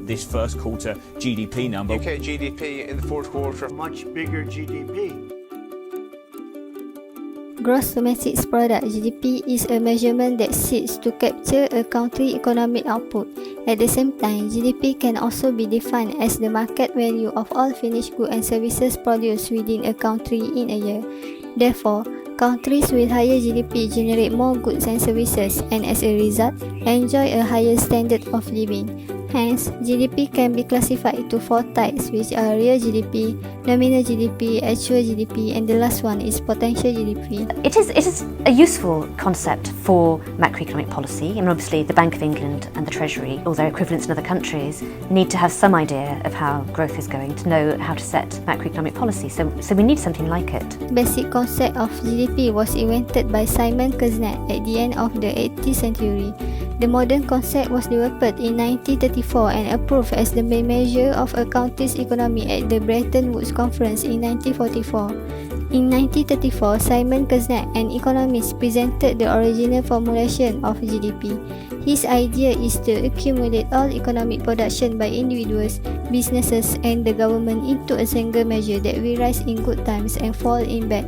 this first quarter GDP number. UK GDP in the fourth quarter. Much bigger GDP. Gross domestic product (GDP) is a measurement that seeks to capture a country's economic output. At the same time, GDP can also be defined as the market value of all finished goods and services produced within a country in a year. Therefore, countries with higher GDP generate more goods and services and as a result, enjoy a higher standard of living. Hence, GDP can be classified to four types, which are real GDP, nominal GDP, actual GDP, and the last one is potential GDP. It is a useful concept for macroeconomic policy, and obviously the Bank of England and the Treasury, or their equivalents in other countries, need to have some idea of how growth is going to know how to set macroeconomic policy. So we need something like it. Basic concept of GDP was invented by Simon Kuznets at the end of the 18th century. The modern concept was developed in 1934 and approved as the main measure of a country's economy at the Bretton Woods Conference in 1944. In 1934, Simon Kuznets, an economist, presented the original formulation of GDP. His idea is to accumulate all economic production by individuals, businesses, and the government into a single measure that will rise in good times and fall in bad.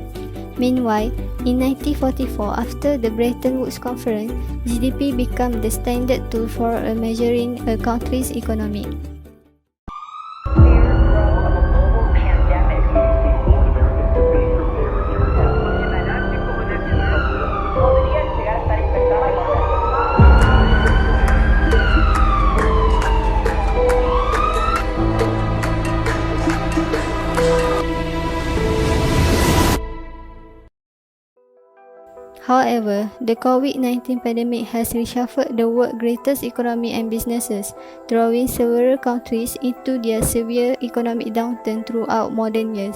Meanwhile, in 1944, after the Bretton Woods Conference, GDP became the standard tool for measuring a country's economy. However, the COVID-19 pandemic has reshuffled the world's greatest economy and businesses, throwing several countries into their severe economic downturn throughout modern years.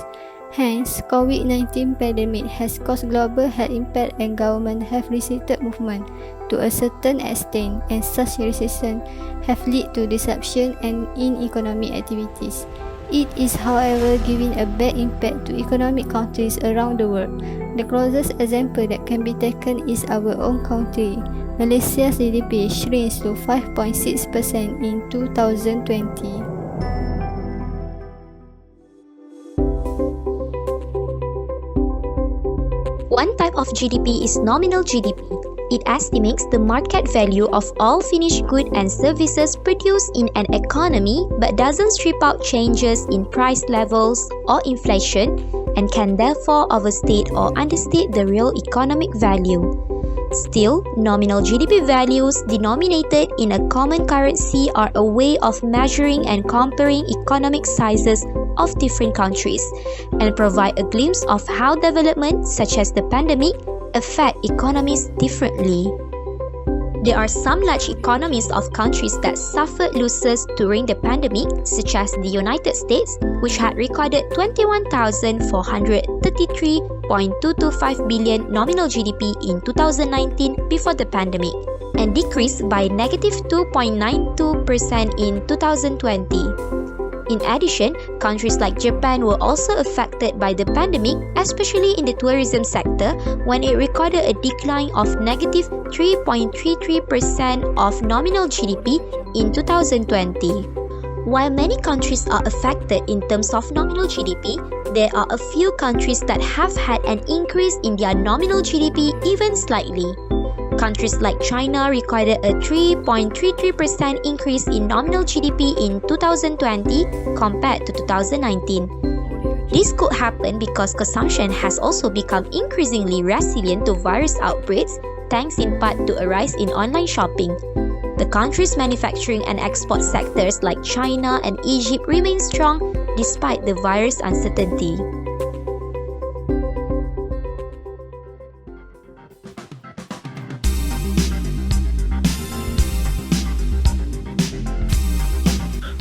Hence, COVID-19 pandemic has caused global health impact and governments have restricted movement to a certain extent, and such restrictions have led to disruption in economic activities. It is, however, giving a bad impact to economic countries around the world. The closest example that can be taken is our own country. Malaysia's GDP shrinks to 5.6% in 2020. One type of GDP is nominal GDP. It estimates the market value of all finished goods and services produced in an economy but doesn't strip out changes in price levels or inflation and can therefore overstate or understate the real economic value. Still, nominal GDP values denominated in a common currency are a way of measuring and comparing economic sizes of different countries and provide a glimpse of how developments such as the pandemic affect economies differently. There are some large economies of countries that suffered losses during the pandemic, such as the United States, which had recorded 21,433.225 billion nominal GDP in 2019 before the pandemic, and decreased by -2.92% in 2020. In addition, countries like Japan were also affected by the pandemic, especially in the tourism sector, when it recorded a decline of -3.33% of nominal GDP in 2020. While many countries are affected in terms of nominal GDP, there are a few countries that have had an increase in their nominal GDP even slightly. Countries like China recorded a 3.33% increase in nominal GDP in 2020 compared to 2019. This could happen because consumption has also become increasingly resilient to virus outbreaks, thanks in part to a rise in online shopping. The country's manufacturing and export sectors like China and Egypt remain strong despite the virus uncertainty.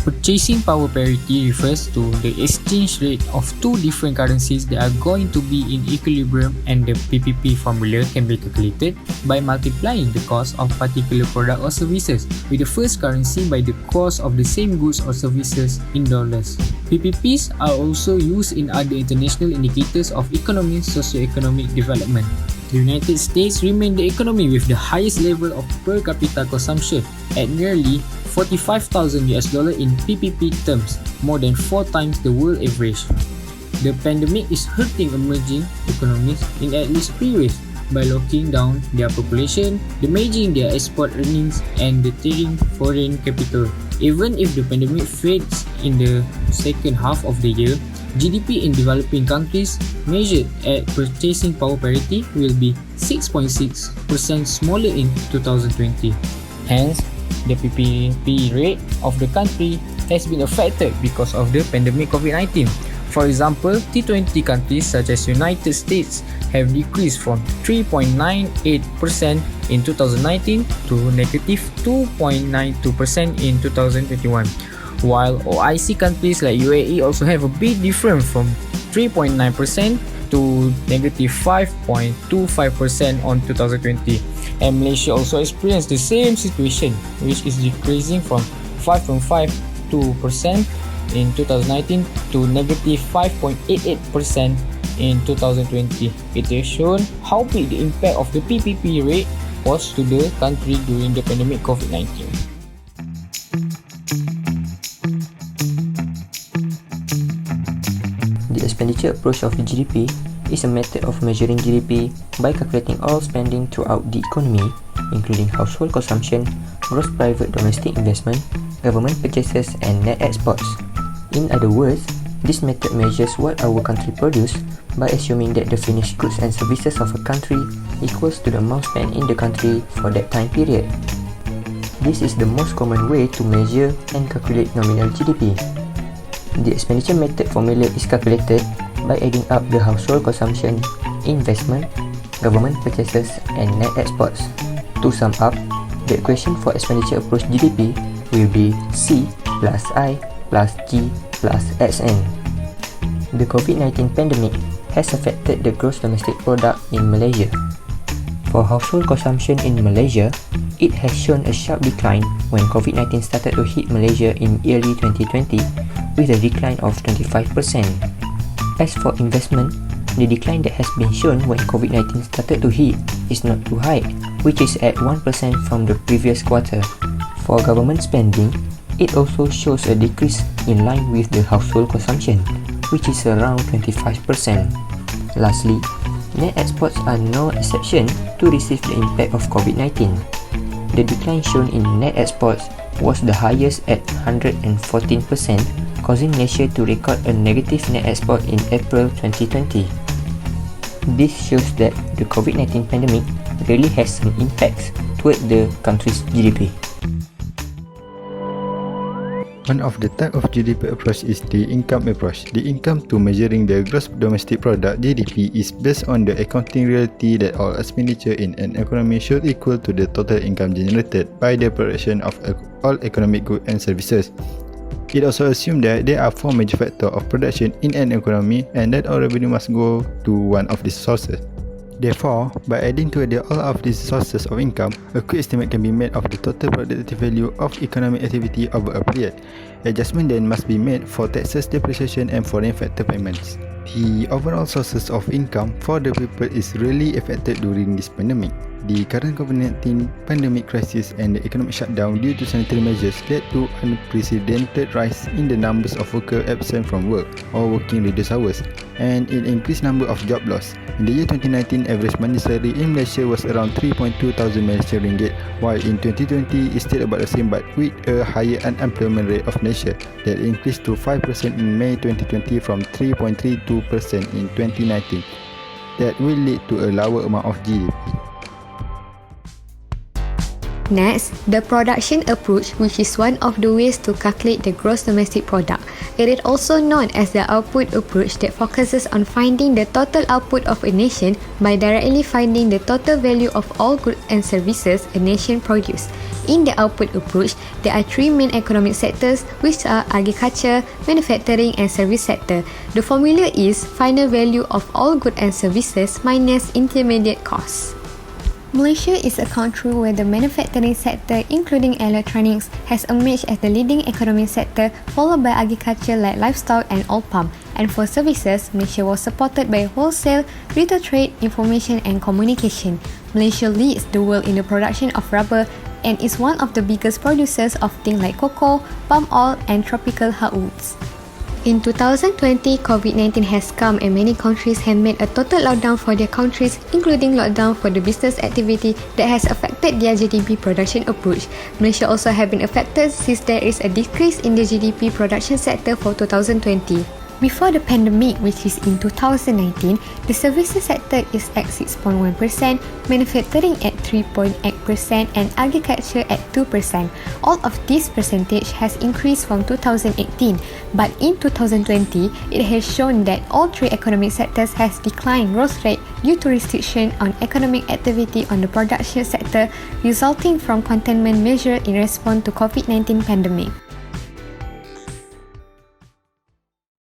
Purchasing power parity refers to the exchange rate of two different currencies that are going to be in equilibrium, and the PPP formula can be calculated by multiplying the cost of particular product or services with the first currency by the cost of the same goods or services in dollars. PPPs are also used in other international indicators of economic and socio-economic development. The United States remained the economy with the highest level of per capita consumption at nearly $45,000 in PPP terms, more than 4 times the world average. The pandemic is hurting emerging economies in at least 3 ways: by locking down their population, damaging their export earnings, and deterring foreign capital. Even if the pandemic fades in the second half of the year, GDP in developing countries measured at purchasing power parity will be 6.6% smaller in 2020. Hence, the PPP rate of the country has been affected because of the pandemic COVID-19. For example, T20 countries such as United States have decreased from 3.98% in 2019 to negative 2.92% in 2021. While OIC countries like UAE also have a bit different from 3.9% to negative 5.25% on 2020. And Malaysia also experienced the same situation, which is decreasing from 5.52% in 2019 to negative 5.88% in 2020. It has shown how big the impact of the PPP rate was to the country during the pandemic COVID-19. The expenditure approach of GDP is a method of measuring GDP by calculating all spending throughout the economy, including household consumption, gross private domestic investment, government purchases, and net exports. In other words, this method measures what our country produces by assuming that the finished goods and services of a country equals to the amount spent in the country for that time period. This is the most common way to measure and calculate nominal GDP. The expenditure method formula is calculated by adding up the household consumption, investment, government purchases, and net exports. To sum up, the equation for expenditure approach GDP will be C plus I plus G plus Xn. The COVID-19 pandemic has affected the gross domestic product in Malaysia. For household consumption in Malaysia, it has shown a sharp decline when COVID-19 started to hit Malaysia in early 2020 with a decline of 25%. As for investment, the decline that has been shown when COVID-19 started to hit is not too high, which is at 1% from the previous quarter. For government spending, it also shows a decrease in line with the household consumption, which is around 25%. Lastly, net exports are no exception to receive the impact of COVID-19. The decline shown in net exports was the highest at 114%, causing Malaysia to record a negative net export in April 2020. This shows that the COVID-19 pandemic really has some impacts toward the country's GDP. One of the type of GDP approach is the income approach. The income to measuring the gross domestic product GDP is based on the accounting reality that all expenditure in an economy should equal to the total income generated by the production of all economic goods and services. It also assumes that there are 4 major factors of production in an economy and that all revenue must go to one of these sources. Therefore, by adding together all of these sources of income, a quick estimate can be made of the total productive value of economic activity over a period. Adjustment then must be made for taxes, depreciation, and foreign factor payments. The overall sources of income for the people is really affected during this pandemic. The current COVID-19 pandemic crisis and the economic shutdown due to sanitary measures led to unprecedented rise in the numbers of workers absent from work or working reduced hours and an increased number of job loss. In the year 2019, average monthly salary in Malaysia was around 3.2 thousand Malaysian ringgit, while in 2020 it's still about the same but with a higher unemployment rate of Malaysia that increased to 5% in May 2020 from 3.32% in 2019. That will lead to a lower amount of GDP. Next, the production approach, which is one of the ways to calculate the gross domestic product. It is also known as the output approach that focuses on finding the total output of a nation by directly finding the total value of all goods and services a nation produces. In the output approach, there are 3 main economic sectors, which are agriculture, manufacturing, and service sector. The formula is final value of all goods and services minus intermediate costs. Malaysia is a country where the manufacturing sector, including electronics, has emerged as the leading economic sector, followed by agriculture like livestock and oil palm. And for services, Malaysia was supported by wholesale, retail trade, information and communication. Malaysia leads the world in the production of rubber and is one of the biggest producers of things like cocoa, palm oil and tropical hardwoods. In 2020, COVID-19 has come and many countries have made a total lockdown for their countries, including lockdown for the business activity that has affected their GDP production approach. Malaysia also have been affected since there is a decrease in the GDP production sector for 2020. Before the pandemic, which is in 2019, the services sector is at 6.1%, manufacturing at 3.8% and agriculture at 2%. All of this percentage has increased from 2018, but in 2020, it has shown that all three economic sectors has declined growth rate due to restriction on economic activity on the production sector resulting from containment measure in response to COVID-19 pandemic.